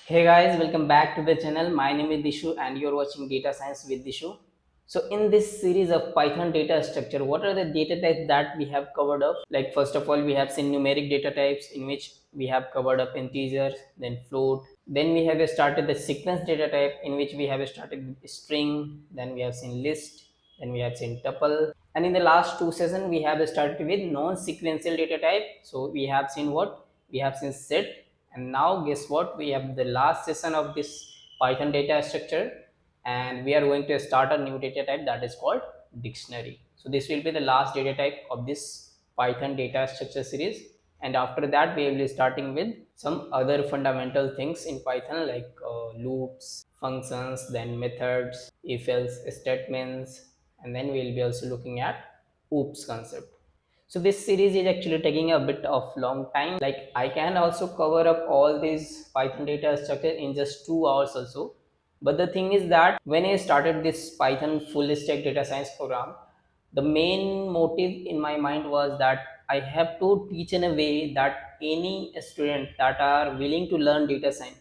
Hey guys, welcome back to the channel. My name is Dishu and you're watching Data Science with Dishu. So in this series of Python data structure, what are the data types that we have covered up? Like first of all, we have seen numeric data types in which we have covered up integers, then float. Then we have started the sequence data type in which we have started with string, then we have seen list, then we have seen tuple. And in the last two sessions, we have started with non-sequential data type. So we have seen what? We have seen set, and now guess what, we have the last session of this Python data structure, and we are going to start a new data type that is called dictionary. So this will be the last data type of this Python data structure series, and after that we will be starting with some other fundamental things in Python like loops, functions, then methods, if else statements, and then we will be also looking at oops concept. So this series is actually taking a bit of long time. Like I can also cover up all these Python data structure in just 2 hours also. But the thing is that when I started this Python full stack data science program, the main motive in my mind was that I have to teach in a way that any student that are willing to learn data science,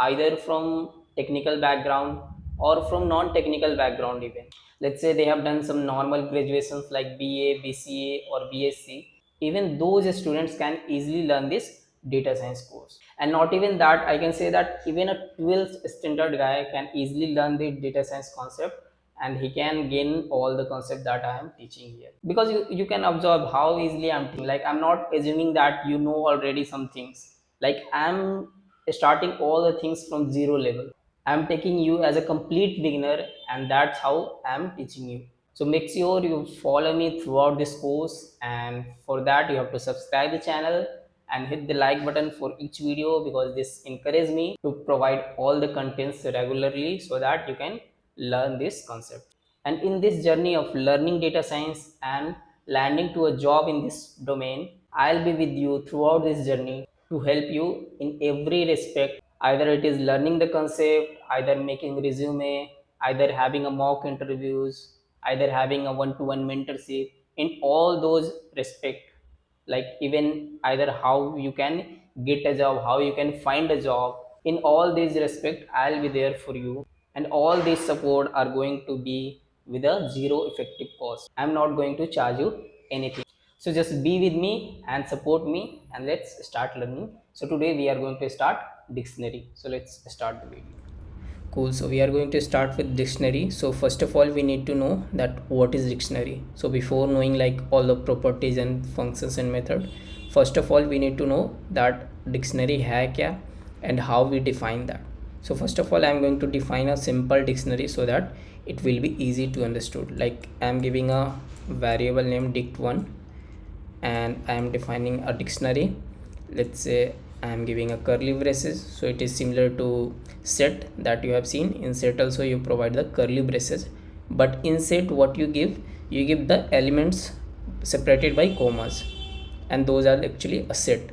either from technical background or from non-technical background even. Let's say they have done some normal graduations like BA, BCA or BSc. Even those students can easily learn this data science course. And not even that, I can say that even a 12th standard guy can easily learn the data science concept, and he can gain all the concept that I am teaching here, because you can observe how easily I'm teaching. Like I'm not assuming that you know already some things. Like I'm starting all the things from zero level. I'm taking you as a complete beginner, and that's how I'm teaching you. So make sure you follow me throughout this course, and for that you have to subscribe the channel and hit the like button for each video, because this encourages me to provide all the contents regularly so that you can learn this concept. And in this journey of learning data science and landing to a job in this domain, I'll be with you throughout this journey to help you in every respect. Either it is learning the concept, either making resume, either having a mock interviews, either having a one-to-one mentorship. In all those respect, like even either how you can get a job, how you can find a job, in all these respect I'll be there for you, and all these support are going to be with a zero effective cost. I'm not going to charge you anything. So just be with me and support me, and let's start learning. So today we are going to start dictionary. So let's start the video. Cool. So we are going to start with dictionary. So first of all, we need to know that what is dictionary. So before knowing like all the properties and functions and method, first of all we need to know that dictionary hai kya and how we define that. So first of all, I am going to define a simple dictionary so that it will be easy to understood. Like I am giving a variable name dict1, and I am defining a dictionary. Let's say I am giving a curly braces, so it is similar to set that you have seen. In set also you provide the curly braces, but in set what you give the elements separated by commas, and those are actually a set,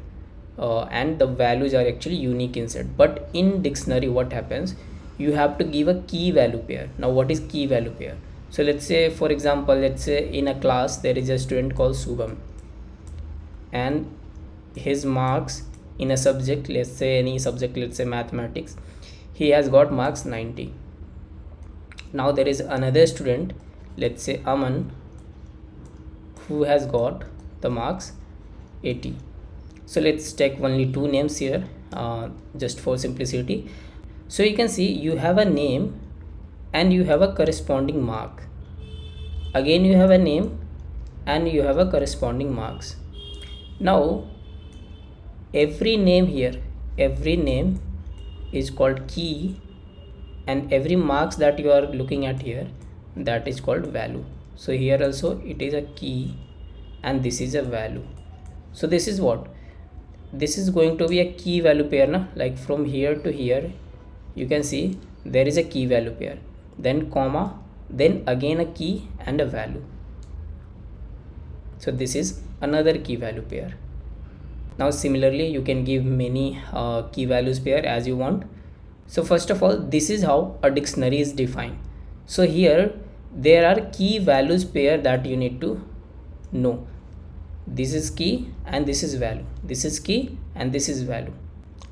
and the values are actually unique in set. But in dictionary what happens, you have to give a key value pair. Now what is key value pair? So let's say, for example, let's say in a class there is a student called Subham, and his marks in a subject, let's say any subject, let's say mathematics, he has got marks 90. Now there is another student, let's say Aman, who has got the marks 80. So let's take only two names here, just for simplicity. So you can see you have a name and you have a corresponding mark. Again you have a name and you have a corresponding marks. Now every name here, every name is called key, and every marks that you are looking at here, that is called value. So here also it is a key and this is a value. So this is what, this is going to be a key value pair na? Like from here to here you can see there is a key value pair, then comma, then again a key and a value. So this is another key value pair. Now similarly you can give many key values pair as you want. So first of all, this is how a dictionary is defined. So here there are key values pair that you need to know. This is key and this is value, this is key and this is value.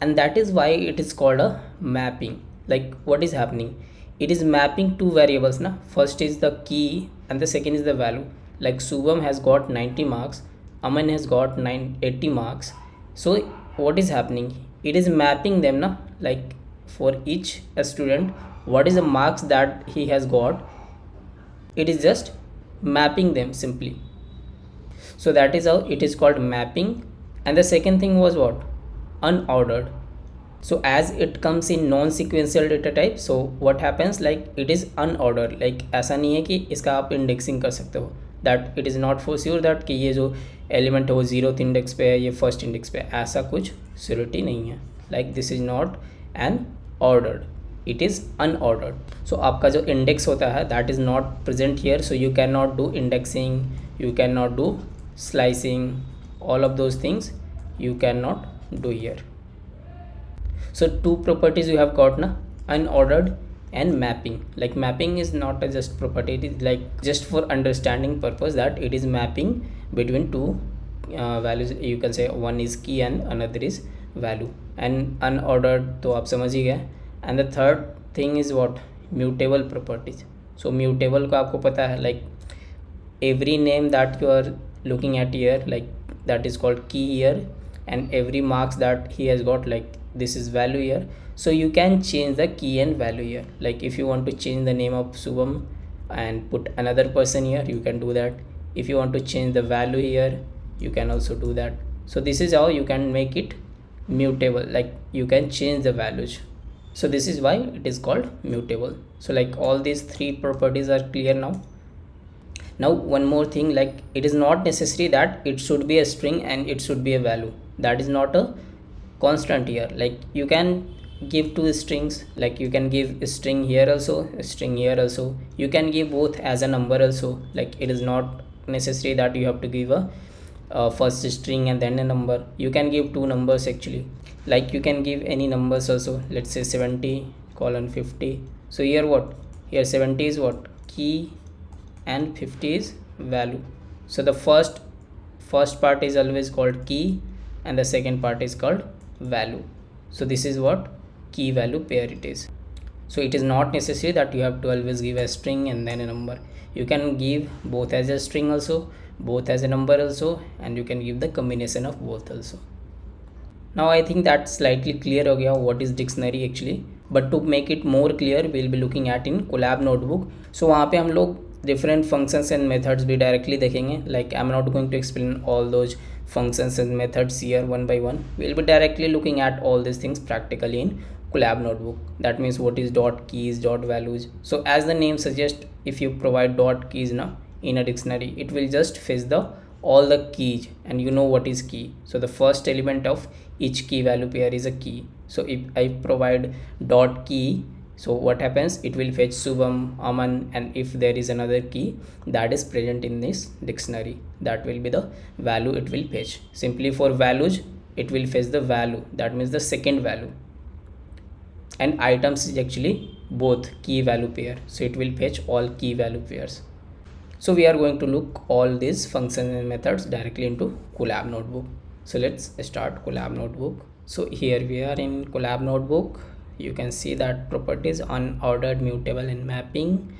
and that is why it is called a mapping. Like what is happening, it is mapping two variables na. First is the key and the second is the value. Like Subham has got 90 marks, Aman has got 80 marks. So what is happening, it is mapping them na, like for each student what is the marks that he has got, it is just mapping them simply. So that is how it is called mapping. And the second thing was what, unordered. So as it comes in non sequential data type, so what happens, like it is unordered. like ऐसा नहीं है कि इसका आप indexing कर सकते हो, that it is not for sure that कि ये जो एलिमेंट है वो 0th इंडेक्स पे है, ये फर्स्ट इंडेक्स पे है, ऐसा कुछ श्योरिटी नहीं है. Like this is not an ordered, it is unordered. So आपका जो इंडेक्स होता है that is not present here, so you cannot do indexing, you cannot do slicing, all of those things you cannot do here. So two properties you have got na, unordered and mapping. Like mapping is not a just property, it is like just for understanding purpose that it is mapping between two values. You can say one is key and another is value. And unordered तो आप समझ ही गए. And the third thing is what, mutable properties. So mutable को आपको पता है, like every name that you are looking at here, like that is called key here, and every marks that he has got, like this is value here. So you can change the key and value here. Like if you want to change the name of Subham and put another person here, you can do that. If you want to change the value here, you can also do that. So this is how you can make it mutable, like you can change the values. So this is why it is called mutable. So like all these three properties are clear now. Now one more thing, like it is not necessary that it should be a string and it should be a value. That is not a constant here. Like you can give two strings, like you can give a string here also, a string here also. You can give both as a number also. Like it is not necessary that you have to give a first string and then a number. You can give two numbers actually. Like you can give any numbers also. Let's say 70:50. So here what, here 70 is what, key, and 50 is value. So the first part is always called key and the second part is called value. So this is what key value pair it is. So it is not necessary that you have to always give a string and then a number. You can give both as a string also, both as a number also, and you can give the combination of both also. Now I think that slightly clear हो गया what is dictionary actually. But to make it more clear, we'll be looking at in Colab notebook. So वहाँ पे हम लोग different functions and methods भी directly देखेंगे. Like I'm not going to explain all those functions and methods here one by one. We'll be directly looking at all these things practically in Colab notebook. That means what is dot keys, dot values. So as the name suggests, if you provide dot keys now in a dictionary, it will just fetch the all the keys, and you know what is key. So the first element of each key value pair is a key. So if I provide dot key, so what happens, it will fetch Subham, Aman, and if there is another key that is present in this dictionary, that will be the value it will fetch. Simply for values, it will fetch the value, that means the second value. And items is actually both key value pair, so it will fetch all key value pairs. So we are going to look all these functions and methods directly into Colab notebook. So let's start Colab notebook. So here we are in Colab notebook. You can see that properties unordered, mutable, and mapping,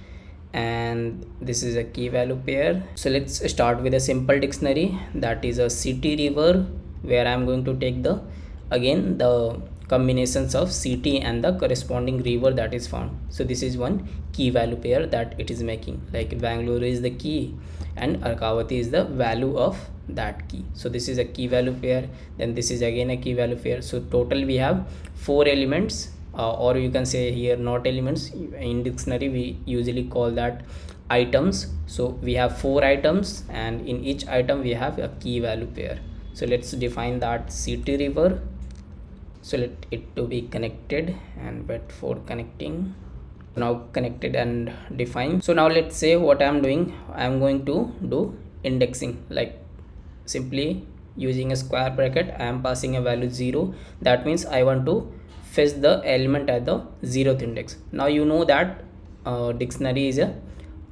and this is a key value pair. So let's start with a simple dictionary, that is a city river, where I'm going to take the again the combinations of city and the corresponding river that is found. So this is one key value pair that it is making, like Bangalore is the key and Arkavati is the value of that key. So this is a key value pair, then this is again a key value pair. So total we have 4 elements, or you can say here not elements. In dictionary we usually call that items. So we have 4 items, and in each item we have a key value pair. So let's define that city river. So let it to be connected and wait for connecting. Now connected and defined. So now let's say what I'm doing, I'm going to do indexing, like simply using a square bracket. I am passing a value 0. That means I want to fetch the element at the 0th index. Now you know that dictionary is a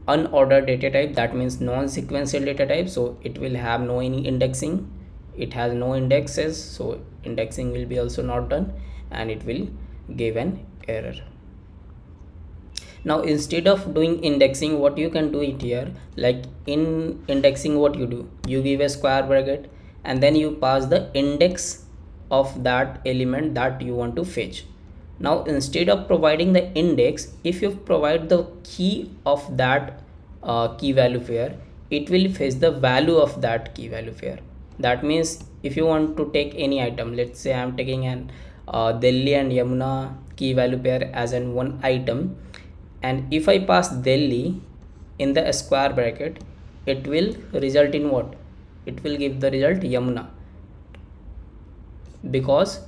unordered data type, that means non-sequential data type, so it will have no any indexing. it has no indexes, so indexing will be also not done and it will give an error. Now instead of doing indexing, what you can do it here, like in indexing what you do, you give a square bracket and then you pass the index of that element that you want to fetch. Now instead of providing the index, if you provide the key of that key value pair, it will fetch the value of that key value pair. That means if you want to take any item, let's say I am taking an Delhi and Yamuna key value pair as an one item, and if I pass Delhi in the square bracket, it will result in what? It will give the result Yamuna, because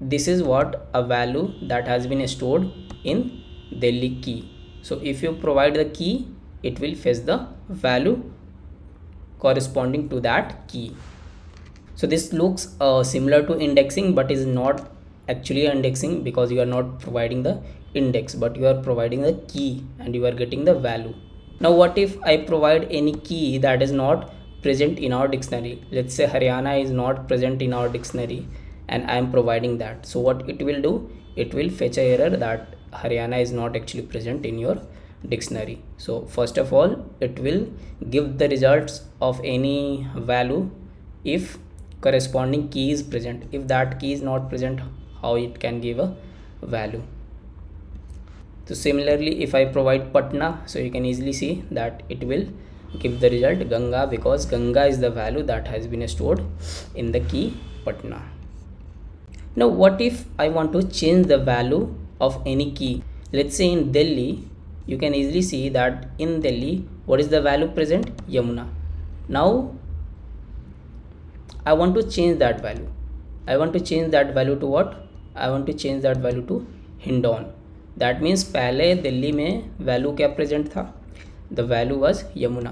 this is what a value that has been stored in Delhi key. So if you provide the key, it will fetch the value corresponding to that key. So this looks similar to indexing, but is not actually indexing, because you are not providing the index but you are providing the key and you are getting the value. Now what if I provide any key that is not present in our dictionary? Let's say Haryana is not present in our dictionary and I am providing that. So what it will do, it will fetch a error that Haryana is not actually present in your dictionary. So first of all, it will give the results of any value if corresponding key is present. If that key is not present, how it can give a value? So similarly, if I provide Patna, so you can easily see that it will give the result Ganga, because Ganga is the value that has been stored in the key Patna. Now what if I want to change the value of any key? Let's say in Delhi, you can easily see that in Delhi, what is the value present? Yamuna. Now I want to change that value. I want to change that value to what? I want to change that value to Hindon. That means पहले दिल्ली में value क्या present था? The value was Yamuna.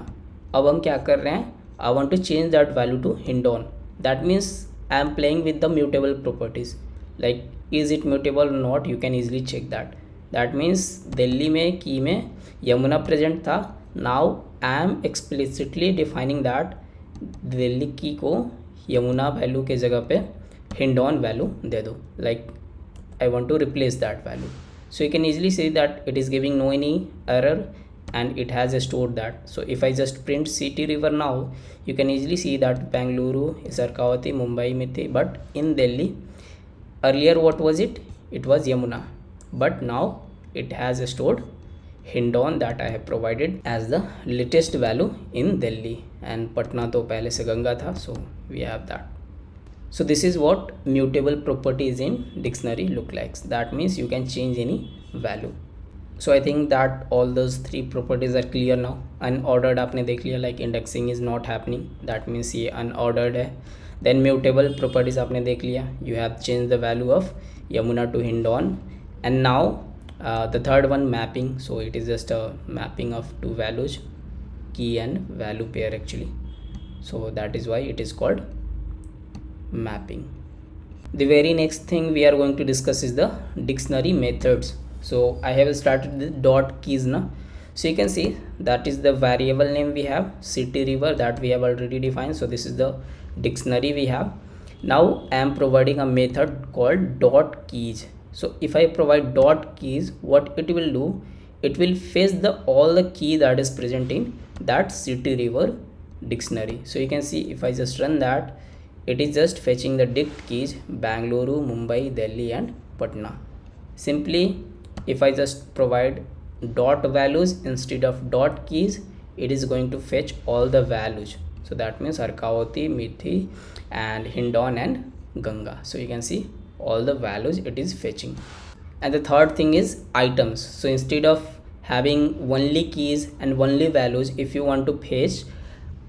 अब हम क्या कर रहे हैं? I want to change that value to Hindon. That means I am playing with the mutable properties. Like is it mutable और not, you can easily check that. That means Delhi में key में Yamuna present था. Now I am explicitly defining that Delhi key को Yamuna value के जगह पे हिंडॉन value दे दो. Like I want to replace that value. So you can easily see that it is giving no any error and it has stored that. So if I just print city river now, you can easily see that Bangalore is Arcavati, Mumbai में थी, but in Delhi earlier what was it? It was Yamuna, but now it has stored Hindon that I have provided as the latest value in Delhi, and Patna तो पहले से गंगा था, so we have that. So this is what mutable properties in dictionary look like. That means you can change any value. So I think that all those three properties are clear now. Unordered आपने देख लिया, like indexing is not happening, that means ये unordered है. Then mutable properties आपने देख लिया, you have changed the value of Yamuna to Hindon. And now the third one, mapping. So it is just a mapping of two values, key and value pair actually. So that is why it is called mapping. The very next thing we are going to discuss is the dictionary methods. So I have started the dot keys now. So you can see that is the variable name we have, city river, that we have already defined. So this is the dictionary we have. Now I am providing a method called dot keys. So if I provide dot keys, what it will do, it will fetch the all the key that is present in that city river dictionary. So you can see if I just run that, it is just fetching the dict keys Bangalore, Mumbai, Delhi and Patna. Simply if I just provide dot values instead of dot keys, it is going to fetch all the values. So that means Arcavati, Mithi and Hindon and Ganga. So you can see all the values it is fetching. And the third thing is items. So instead of having only keys and only values, if you want to fetch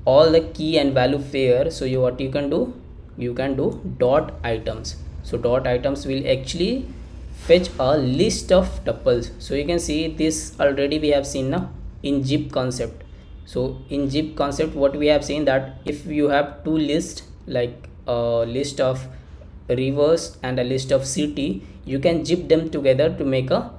all the key and value pair, so what you can do, you can do dot items. So dot items will actually fetch a list of tuples. So you can see this already we have seen now in zip concept. So in zip concept what we have seen, that if you have two lists, like a list of rivers and a list of city, you can zip them together to make a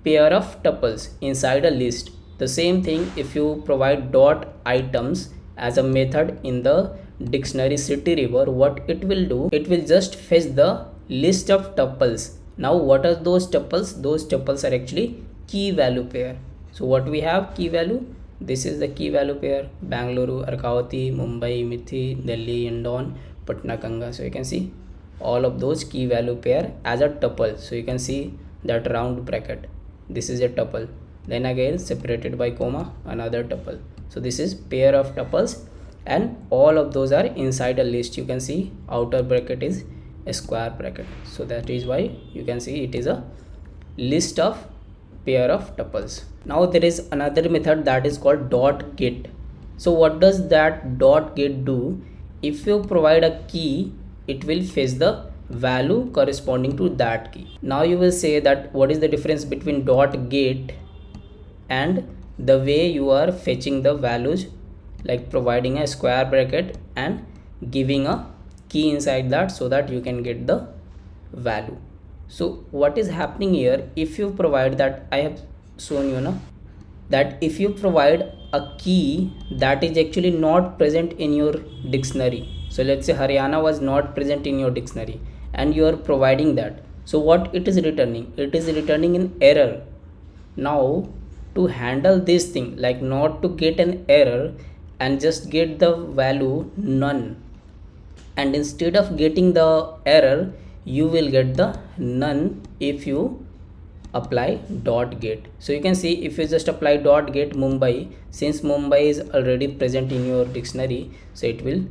pair of tuples inside a list. The same thing if you provide dot items as a method in the dictionary city river, what it will do, it will just fetch the list of tuples. Now what are those tuples? Those tuples are actually key value pair. So what we have, key value, this is the key value pair: Bangalore, Arkavati, Mumbai, Mithi, Delhi, Indore, Patna, Ganga. So you can see all of those key value pair as a tuple. So you can see that round bracket, this is a tuple, then again separated by comma another tuple. So this is pair of tuples, and all of those are inside a list. You can see outer bracket is a square bracket, so that is why you can see it is a list of pair of tuples. Now there is another method that is called dot get. So what does that dot get do? If you provide a key, it will fetch the value corresponding to that key. Now you will say that what is the difference between dot get and the way you are fetching the values, like providing a square bracket and giving a key inside that so that you can get the value. So what is happening here, if you provide that, I have shown you now that if you provide a key that is actually not present in your dictionary, so let's say Haryana was not present in your dictionary and you are providing that, so what it is returning, it is returning an error. Now to handle this thing, like not to get an error and just get the value none, and instead of getting the error you will get the none if you apply dot get. So you can see if you just apply dot get Mumbai, since Mumbai is already present in your dictionary, so it will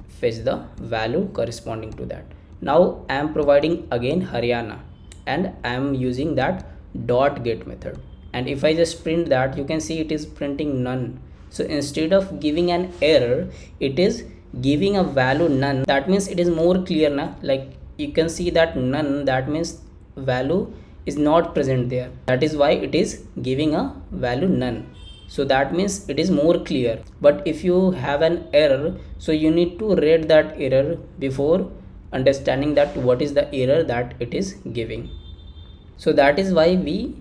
fetch the value corresponding to that. Now I am providing again Haryana and I am using that dot get method, and if I just print that, you can see it is printing none. So instead of giving an error, it is giving a value none. That means it is more clear now, like you can see that none, that means value is not present there, that is why it is giving a value none. So that means it is more clear. But if you have an error, so you need to read that error before understanding that what is the error that it is giving. So that is why we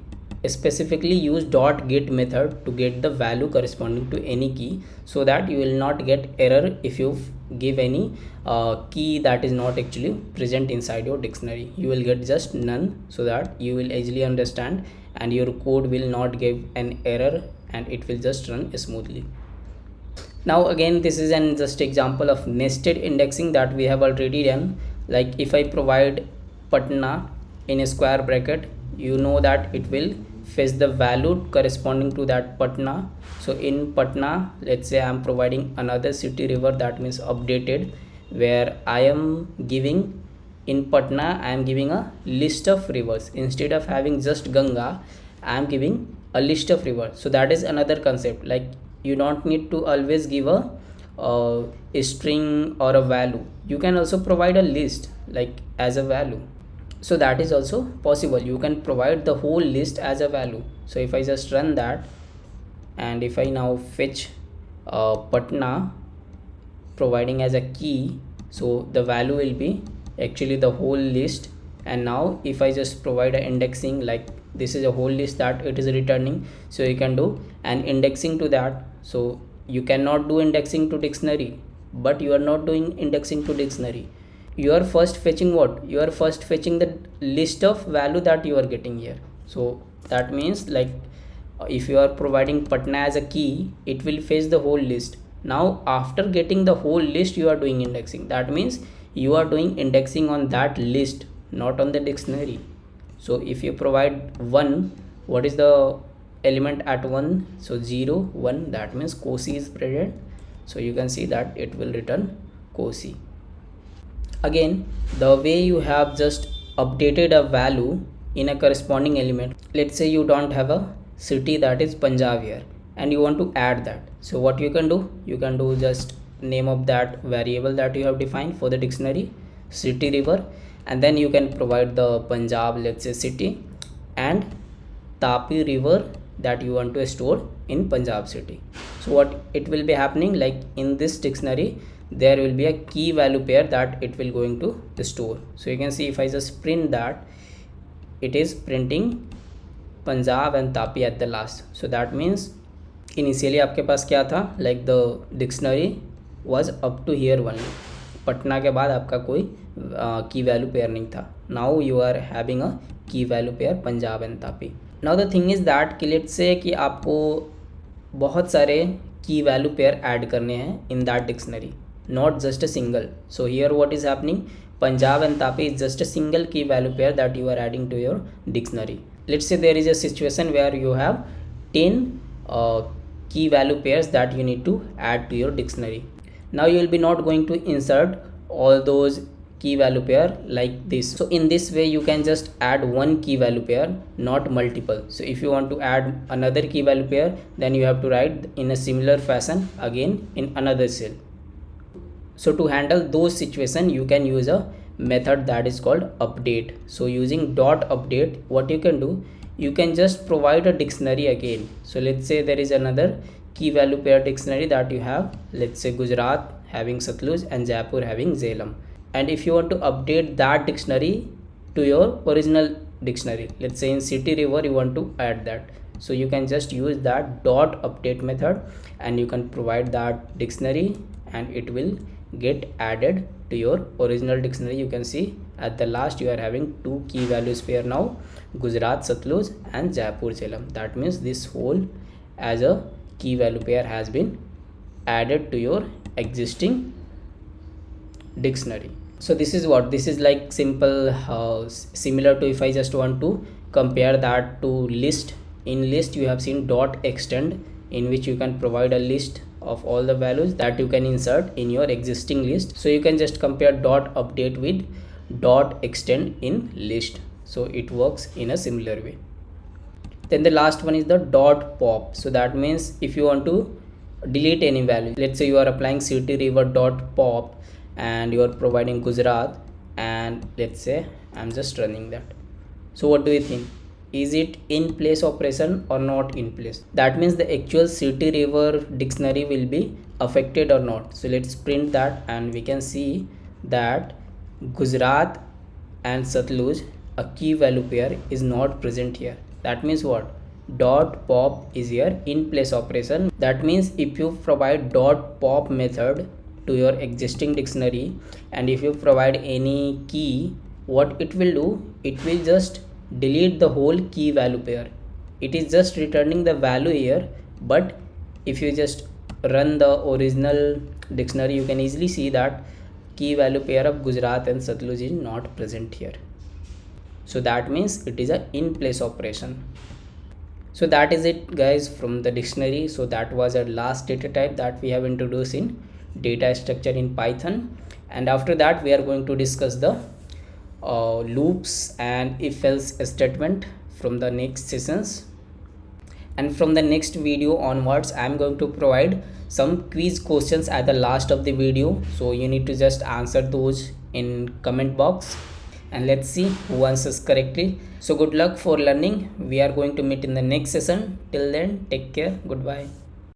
specifically use dot get method to get the value corresponding to any key, so that you will not get error if you give any key that is not actually present inside your dictionary. You will get just none, so that you will easily understand and your code will not give an error and it will just run smoothly. Now again, this is an just example of nested indexing that we have already done. Like if I provide Patna in a square bracket, you know that it will fetch the value corresponding to that Patna. So in Patna, let's say I am providing another city river, that means updated, where I am giving in Patna, I am giving a list of rivers. Instead of having just Ganga, I am giving a list of rivers. So that is another concept, like you don't need to always give a string or a value. You can also provide a list like as a value. So that is also possible, you can provide the whole list as a value. So if I just run that, and if I now fetch Patna providing as a key, so the value will be actually the whole list. And now if I just provide an indexing, like this is a whole list that it is returning, so you can do an indexing to that. So you cannot do indexing to dictionary, but you are not doing indexing to dictionary, you are first fetching what, you are first fetching the list of value that you are getting here. So that means like if you are providing Patna as a key, it will fetch the whole list. Now after getting the whole list, you are doing indexing, that means you are doing indexing on that list, not on the dictionary. So if you provide 1, what is the element at 1? So 0 1, that means Kosi is present, so you can see that it will return Kosi. Again, the way you have just updated a value in a corresponding element, let's say you don't have a city that is Punjab here and you want to add that. So what you can do, you can do just name of that variable that you have defined for the dictionary, city river, and then you can provide the Punjab, let's say city, and Tapi river that you want to store in Punjab city. So what it will be happening, like in this dictionary there will be a key value pair that it will going to store. So you can see if I just print that, it is printing Punjab and Tapi at the last. So that means initially आपके पास क्या था, like the dictionary was up to here only. Patna के बाद आपका कोई की value pair नहीं था. Now you are having a key value pair Punjab and Tapi. Now the thing is that कि लेट्स से कि आपको बहुत सारे की वैल्यू पेयर ऐड करने हैं in that dictionary, not just a single. So here what is happening, Punjab and Tapi is just a single key value pair that you are adding to your dictionary. Let's say there is a situation where you have 10 key value pairs that you need to add to your dictionary. Now you will be not going to insert all those key value pair like this. So in this way you can just add one key value pair, not multiple. So if you want to add another key value pair, then you have to write in a similar fashion again in another cell. So to handle those situations, you can use a method that is called update. So using dot update, what you can do, you can just provide a dictionary again. So let's say there is another key value pair dictionary that you have, let's say Gujarat having Satluj and Jaipur having Jhelum. And if you want to update that dictionary to your original dictionary, let's say in city river you want to add that, so you can just use that dot update method and you can provide that dictionary and it will get added to your original dictionary. You can see at the last you are having two key values pair now, Gujarat Satluj and Jaipur Jhelum. That means this whole as a key value pair has been added to your existing dictionary. So this is what, this is like simple, similar to if I just want to compare that to list. In list you have seen dot extend, in which you can provide a list of all the values that you can insert in your existing list. So you can just compare dot update with dot extend in list. So it works in a similar way. Then the last one is the dot pop. So that means if you want to delete any value, let's say you are applying city river dot pop and you are providing Gujarat, and let's say I'm just running that. So what do you think? Is it in place operation or not in place? That means the actual city river dictionary will be affected or not. So let's print that and we can see that Gujarat and Satluj, a key value pair, is not present here. That means what? Dot pop is here in place operation. That means if you provide dot pop method to your existing dictionary and if you provide any key, what it will do, it will just delete the whole key value pair. It is just returning the value here, but if you just run the original dictionary, you can easily see that key value pair of Gujarat and Satluj is not present here. So that means it is a in place operation. So that is it guys from the dictionary. So that was our last data type that we have introduced in data structure in Python, and after that we are going to discuss the loops and if else statement from the next sessions. And from the next video onwards I am going to provide some quiz questions at the last of the video, so you need to just answer those in comment box and let's see who answers correctly. So good luck for learning. We are going to meet in the next session. Till then, take care. Goodbye.